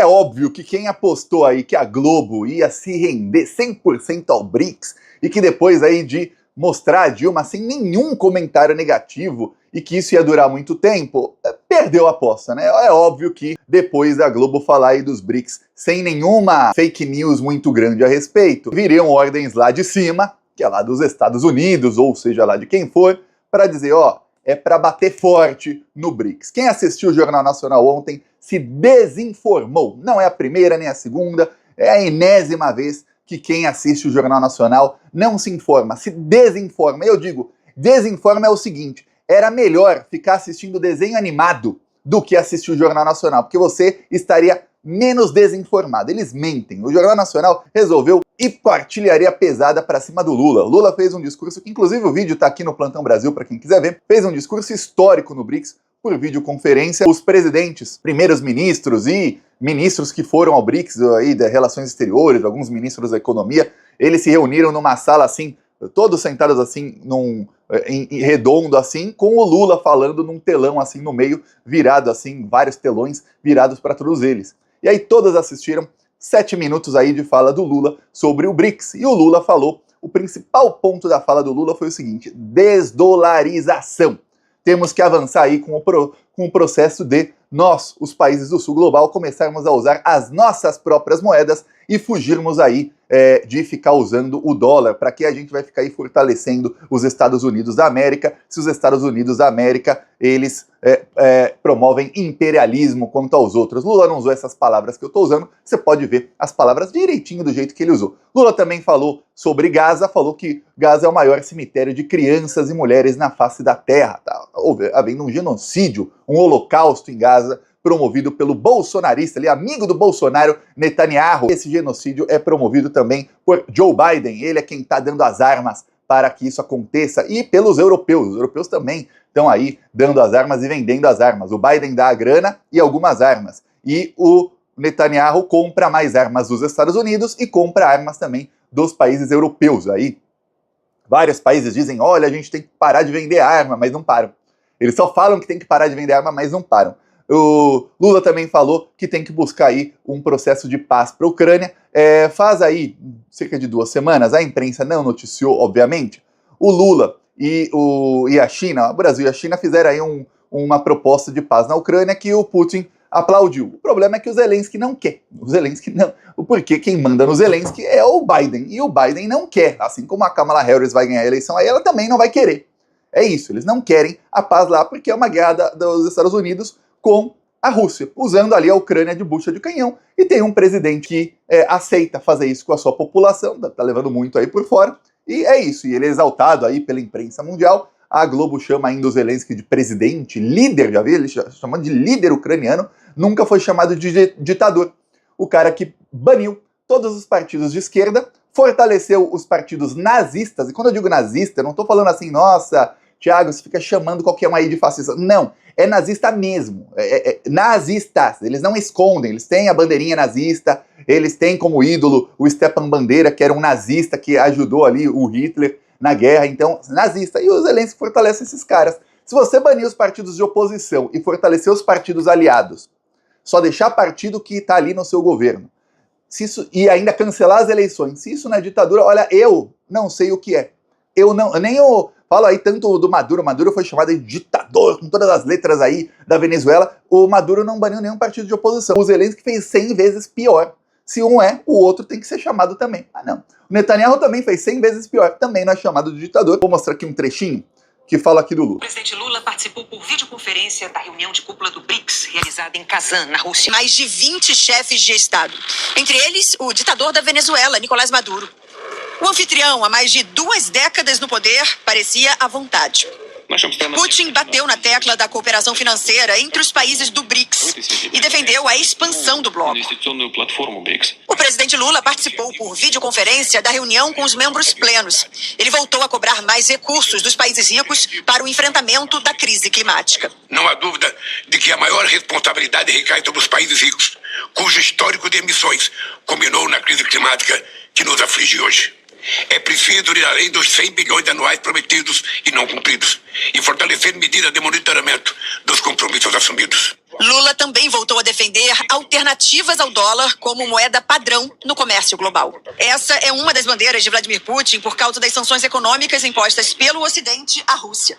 É óbvio que quem apostou aí que a Globo ia se render 100% ao BRICS e que depois aí de mostrar a Dilma sem nenhum comentário negativo e que isso ia durar muito tempo, perdeu a aposta, né? É óbvio que depois da Globo falar aí dos BRICS sem nenhuma fake news muito grande a respeito, viriam ordens lá de cima, que é lá dos Estados Unidos, ou seja lá de quem for, para dizer, ó, é para bater forte no BRICS. Quem assistiu o Jornal Nacional ontem se desinformou. Não é a primeira nem a segunda, é a enésima vez que quem assiste o Jornal Nacional não se informa, se desinforma. Eu digo, desinforma é o seguinte, era melhor ficar assistindo desenho animado do que assistir o Jornal Nacional, porque você estaria menos desinformado. Eles mentem. O Jornal Nacional resolveu ir com a artilharia pesada para cima do Lula. O Lula fez um discurso, que inclusive o vídeo está aqui no Plantão Brasil para quem quiser ver, fez um discurso histórico no BRICS por videoconferência. Os presidentes, primeiros ministros e ministros que foram ao BRICS aí de Relações Exteriores, alguns ministros da Economia, eles se reuniram numa sala assim, todos sentados assim, em redondo assim, com o Lula falando num telão assim no meio, virado assim, vários telões virados para todos eles. E aí todos assistiram 7 minutos aí de fala do Lula sobre o BRICS. E o Lula falou, o principal ponto da fala do Lula foi o seguinte, desdolarização. Temos que avançar aí com o processo de nós, os países do sul global, começarmos a usar as nossas próprias moedas e fugirmos aí de ficar usando o dólar, para que a gente vai ficar aí fortalecendo os Estados Unidos da América, se os Estados Unidos da América, eles promovem imperialismo quanto aos outros. Lula não usou essas palavras que eu estou usando, você pode ver as palavras direitinho do jeito que ele usou. Lula também falou sobre Gaza, falou que Gaza é o maior cemitério de crianças e mulheres na face da terra. Tá havendo um genocídio, um holocausto em Gaza, promovido pelo bolsonarista, ali, amigo do Bolsonaro, Netanyahu. Esse genocídio é promovido também por Joe Biden, ele é quem está dando as armas para que isso aconteça, e pelos europeus. Os europeus também estão aí dando as armas e vendendo as armas. O Biden dá a grana e algumas armas, e o Netanyahu compra mais armas dos Estados Unidos e compra armas também dos países europeus. Aí vários países dizem, olha, a gente tem que parar de vender arma, mas não param. Eles só falam que tem que parar de vender arma, mas não param. O Lula também falou que tem que buscar aí um processo de paz para a Ucrânia. Faz aí cerca de 2 semanas, a imprensa não noticiou, obviamente, o Lula e a China, o Brasil e a China fizeram aí uma proposta de paz na Ucrânia que o Putin aplaudiu. O problema é que o Zelensky não quer. O Zelensky não. Porque quem manda no Zelensky é o Biden. E o Biden não quer. Assim como a Kamala Harris vai ganhar a eleição, aí ela também não vai querer. É isso, eles não querem a paz lá porque é uma guerra dos Estados Unidos com a Rússia, usando ali a Ucrânia de bucha de canhão, e tem um presidente que aceita fazer isso com a sua população, tá levando muito aí por fora, e é isso, e ele é exaltado aí pela imprensa mundial. A Globo chama ainda o Zelensky de presidente, líder, já viu? Ele chamando de líder ucraniano, nunca foi chamado de ditador. O cara que baniu todos os partidos de esquerda, fortaleceu os partidos nazistas, e quando eu digo nazista, eu não tô falando assim, nossa, Thiago, você fica chamando qualquer um aí de fascista. Não, é nazista mesmo. Nazistas, eles não escondem, eles têm a bandeirinha nazista, eles têm como ídolo o Stepan Bandeira, que era um nazista que ajudou ali o Hitler na guerra, então, nazista. E o Zelensky fortalece esses caras. Se você banir os partidos de oposição e fortalecer os partidos aliados, só deixar partido que está ali no seu governo, e ainda cancelar as eleições, se isso não é ditadura, olha, eu não sei o que é. Falo aí tanto do Maduro. Maduro foi chamado de ditador, com todas as letras aí da Venezuela. O Maduro não baniu nenhum partido de oposição. O Zelensky fez 100 vezes pior. Se um o outro tem que ser chamado também. Ah, não. O Netanyahu também fez 100 vezes pior. Também não é chamado de ditador. Vou mostrar aqui um trechinho que fala aqui do Lula. O presidente Lula participou por videoconferência da reunião de cúpula do BRICS, realizada em Kazan, na Rússia. Mais de 20 chefes de Estado. Entre eles, o ditador da Venezuela, Nicolás Maduro. O anfitrião, há mais de 2 décadas no poder, parecia à vontade. Putin bateu na tecla da cooperação financeira entre os países do BRICS e defendeu a expansão do bloco. O presidente Lula participou por videoconferência da reunião com os membros plenos. Ele voltou a cobrar mais recursos dos países ricos para o enfrentamento da crise climática. Não há dúvida de que a maior responsabilidade recai sobre os países ricos, cujo histórico de emissões culminou na crise climática que nos aflige hoje. É preciso ir além dos 100 bilhões anuais prometidos e não cumpridos e fortalecer medidas de monitoramento dos compromissos assumidos. Lula também voltou a defender alternativas ao dólar como moeda padrão no comércio global. Essa é uma das bandeiras de Vladimir Putin por causa das sanções econômicas impostas pelo Ocidente à Rússia.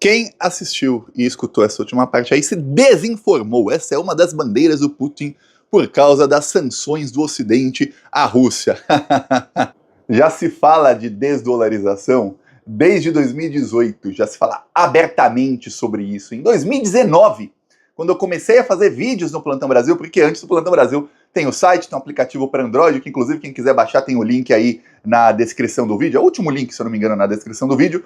Quem assistiu e escutou essa última parte aí se desinformou. Essa é uma das bandeiras do Putin por causa das sanções do Ocidente à Rússia. Já se fala de desdolarização desde 2018, já se fala abertamente sobre isso. Em 2019, quando eu comecei a fazer vídeos no Plantão Brasil, porque antes do Plantão Brasil tem o site, tem um aplicativo para Android, que inclusive quem quiser baixar tem o link aí na descrição do vídeo, é o último link, se eu não me engano, na descrição do vídeo.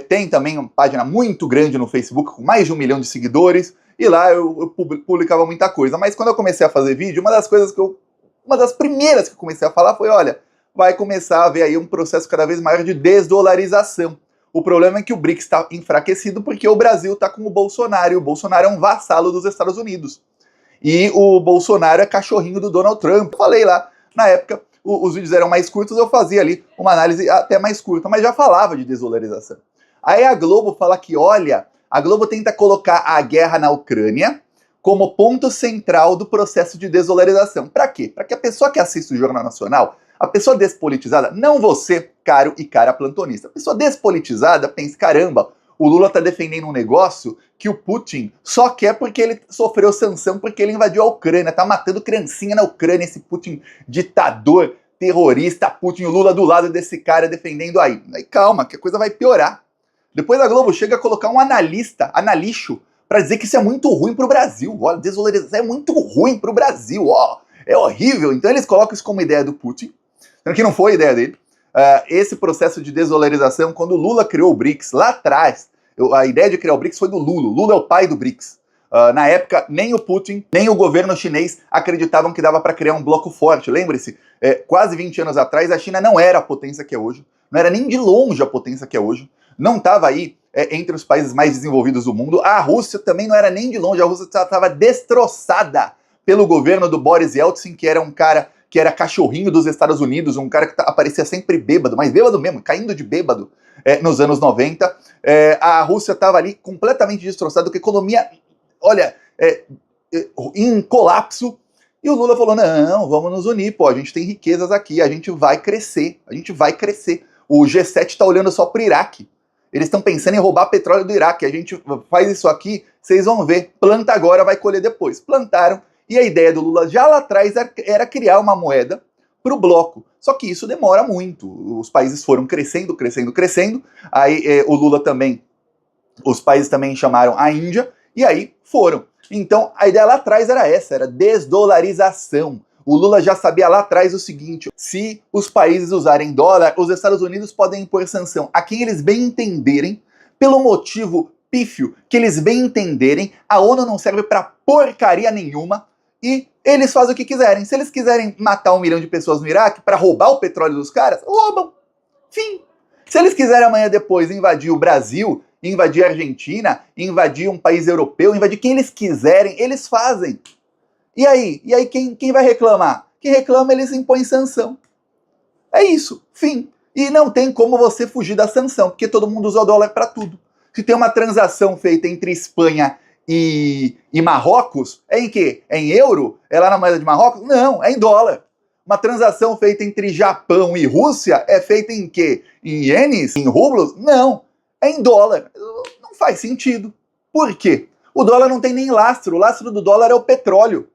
Tem também uma página muito grande no Facebook, com mais de 1 milhão de seguidores, e lá eu publicava muita coisa. Mas quando eu comecei a fazer vídeo, uma das primeiras que eu comecei a falar foi, olha, vai começar a haver aí um processo cada vez maior de desdolarização. O problema é que o BRICS está enfraquecido porque o Brasil está com o Bolsonaro, e o Bolsonaro é um vassalo dos Estados Unidos. E o Bolsonaro é cachorrinho do Donald Trump. Eu falei lá, na época, os vídeos eram mais curtos, eu fazia ali uma análise até mais curta, mas já falava de desdolarização. Aí a Globo fala que, olha, a Globo tenta colocar a guerra na Ucrânia como ponto central do processo de desdolarização. Para quê? Para que a pessoa que assiste o Jornal Nacional, a pessoa despolitizada, não você, caro e cara plantonista, a pessoa despolitizada pensa, caramba, o Lula tá defendendo um negócio que o Putin só quer porque ele sofreu sanção, porque ele invadiu a Ucrânia, tá matando criancinha na Ucrânia, esse Putin ditador, terrorista, Putin, o Lula do lado desse cara defendendo aí. Aí calma, que a coisa vai piorar. Depois a Globo chega a colocar um analixo, para dizer que isso é muito ruim pro Brasil. Olha, desvalorização é muito ruim pro Brasil, ó, é horrível. Então eles colocam isso como ideia do Putin, que não foi ideia dele. Esse processo de desvalorização, quando o Lula criou o BRICS, lá atrás, a ideia de criar o BRICS foi do Lula. O Lula é o pai do BRICS. Na época, nem o Putin, nem o governo chinês acreditavam que dava para criar um bloco forte. Lembre-se, quase 20 anos atrás, a China não era a potência que é hoje, não era nem de longe a potência que é hoje, não estava aí entre os países mais desenvolvidos do mundo. A Rússia também não era nem de longe, a Rússia estava destroçada pelo governo do Boris Yeltsin, que era um cara que era cachorrinho dos Estados Unidos, um cara que aparecia sempre bêbado, mas bêbado mesmo, caindo de bêbado nos anos 90. A Rússia estava ali completamente destroçada, com a economia, olha, em colapso. E o Lula falou, não, vamos nos unir, pô, a gente tem riquezas aqui, a gente vai crescer, O G7 está olhando só para o Iraque. Eles estão pensando em roubar petróleo do Iraque. A gente faz isso aqui, vocês vão ver. Planta agora, vai colher depois. Plantaram. E a ideia do Lula já lá atrás era criar uma moeda para o bloco. Só que isso demora muito. Os países foram crescendo. Aí o Lula também, os países também chamaram a Índia, e aí foram. Então a ideia lá atrás era essa, era desdolarização. O Lula já sabia lá atrás o seguinte, se os países usarem dólar, os Estados Unidos podem impor sanção a quem eles bem entenderem, pelo motivo pífio que eles bem entenderem, a ONU não serve para porcaria nenhuma, e eles fazem o que quiserem. Se eles quiserem matar 1 milhão de pessoas no Iraque para roubar o petróleo dos caras, roubam. Fim. Se eles quiserem amanhã depois invadir o Brasil, invadir a Argentina, invadir um país europeu, invadir quem eles quiserem, eles fazem. E aí quem vai reclamar? Quem reclama, eles impõem sanção. É isso, fim. E não tem como você fugir da sanção, porque todo mundo usa o dólar para tudo. Se tem uma transação feita entre Espanha e Marrocos, é em quê? É em euro? É lá na moeda de Marrocos? Não, é em dólar. Uma transação feita entre Japão e Rússia é feita em quê? Em ienes? Em rublos? Não, é em dólar. Não faz sentido. Por quê? O dólar não tem nem lastro. O lastro do dólar é o petróleo.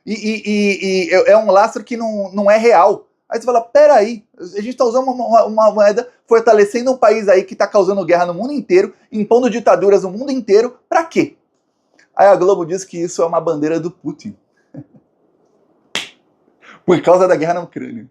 E é um lastro que não é real. Aí você fala, peraí, a gente está usando uma moeda fortalecendo um país aí que está causando guerra no mundo inteiro, impondo ditaduras no mundo inteiro, pra quê? Aí a Globo diz que isso é uma bandeira do Putin. Por causa da guerra na Ucrânia.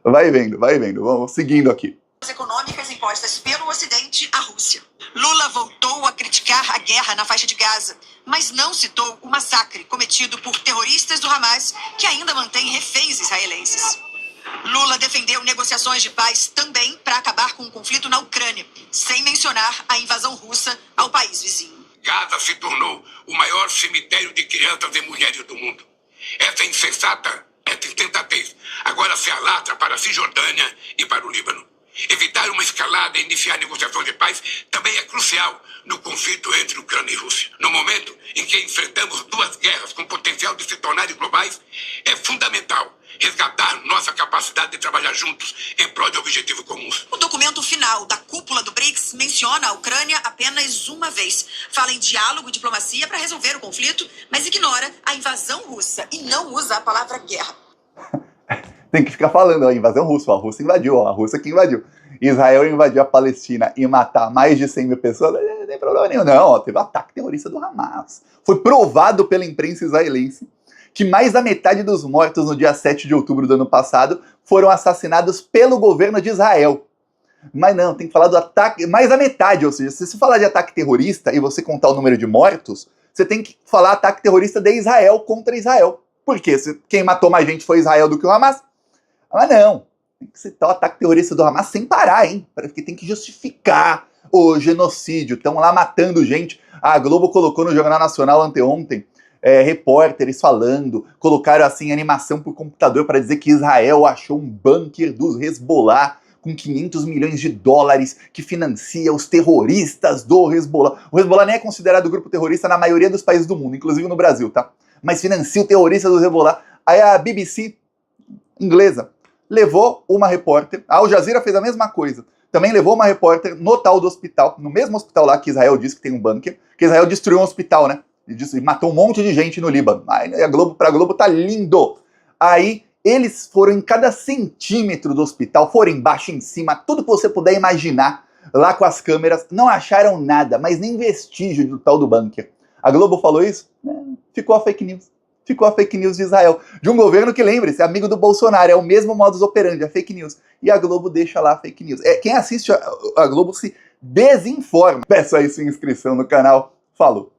Vai vendo, vamos seguindo aqui. Econômicas impostas pelo Ocidente à Rússia. Lula voltou a criticar a guerra na faixa de Gaza, mas não citou o massacre cometido por terroristas do Hamas que ainda mantém reféns israelenses. Lula defendeu negociações de paz também para acabar com o conflito na Ucrânia, sem mencionar a invasão russa ao país vizinho. Gaza se tornou o maior cemitério de crianças e mulheres do mundo. Essa insensatez agora agora se alastra para a Cisjordânia e para o Líbano. Evitar uma escalada e iniciar negociações de paz também é crucial no conflito entre Ucrânia e Rússia. No momento em que enfrentamos duas guerras com potencial de se tornarem globais, é fundamental resgatar nossa capacidade de trabalhar juntos em prol de objetivos comuns. O documento final da cúpula do BRICS menciona a Ucrânia apenas uma vez. Fala em diálogo e diplomacia para resolver o conflito, mas ignora a invasão russa e não usa a palavra guerra. Tem que ficar falando, a invasão russa, a Rússia invadiu, a Rússia que invadiu. Israel invadiu a Palestina e matar mais de 100 mil pessoas, não tem problema nenhum, não. Ó, teve um ataque terrorista do Hamas. Foi provado pela imprensa israelense que mais da metade dos mortos no dia 7 de outubro do ano passado foram assassinados pelo governo de Israel. Mas não, tem que falar do ataque, mais da metade, ou seja, se você falar de ataque terrorista e você contar o número de mortos, você tem que falar ataque terrorista de Israel contra Israel. Por quê? Quem matou mais gente foi Israel do que o Hamas? Mas não, tem que citar o ataque terrorista do Hamas sem parar, hein? Porque tem que justificar o genocídio. Estão lá matando gente. A Globo colocou no Jornal Nacional anteontem repórteres falando, colocaram assim animação por computador para dizer que Israel achou um bunker dos Hezbollah com 500 milhões de dólares que financia os terroristas do Hezbollah. O Hezbollah nem é considerado grupo terrorista na maioria dos países do mundo, inclusive no Brasil, tá? Mas financia o terrorista do Hezbollah. Aí a BBC inglesa levou uma repórter, a Al Jazeera fez a mesma coisa, também levou uma repórter no tal do hospital, no mesmo hospital lá que Israel disse que tem um bunker, que Israel destruiu um hospital, né? E matou um monte de gente no Líbano. Aí pra Globo tá lindo. Aí eles foram em cada centímetro do hospital, foram embaixo, em cima, tudo que você puder imaginar, lá com as câmeras, não acharam nada, mas nem vestígio do tal do bunker. A Globo falou isso? Ficou a fake news. Ficou a fake news de Israel. De um governo que, lembre-se, é amigo do Bolsonaro, é o mesmo modus operandi, a fake news. E a Globo deixa lá a fake news. Quem assiste a Globo se desinforma. Peço aí sua inscrição no canal. Falou!